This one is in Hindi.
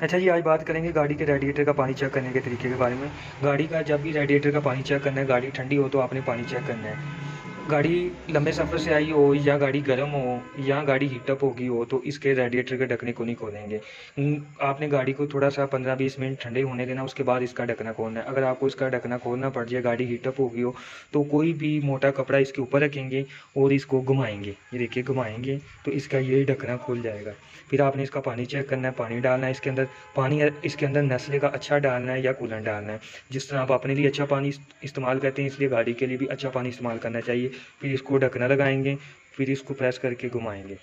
अच्छा जी, आज बात करेंगे गाड़ी के रेडिएटर का पानी चेक करने के तरीके के बारे में। गाड़ी का जब भी रेडिएटर का पानी चेक करना है, गाड़ी ठंडी हो तो आपने पानी चेक करना है। गाड़ी लंबे सफ़र से आई हो या गाड़ी गर्म हो या गाड़ी हीटअप होगी हो तो इसके रेडिएटर के ढकने को नहीं खोलेंगे। आपने गाड़ी को थोड़ा सा 15-20 मिनट ठंडे होने देना, उसके बाद इसका ढकना खोलना है। अगर आपको इसका ढकना खोलना पड़ जाए, गाड़ी हीटअप होगी हो, तो कोई भी मोटा कपड़ा इसके ऊपर रखेंगे और इसको घुमाएंगे। ये देखिए, घुमाएंगे तो इसका ये ढकना खुल जाएगा। फिर आपने इसका पानी चेक करना है, पानी डालना है इसके अंदर। पानी इसके अंदर नस्ले का अच्छा डालना है या कूलेंट डालना है। जिस तरह आप अपने लिए अच्छा पानी इस्तेमाल करते हैं, इसलिए गाड़ी के लिए भी अच्छा पानी इस्तेमाल करना चाहिए। फिर इसको ढकना लगाएंगे, फिर इसको प्रेस करके घुमाएंगे।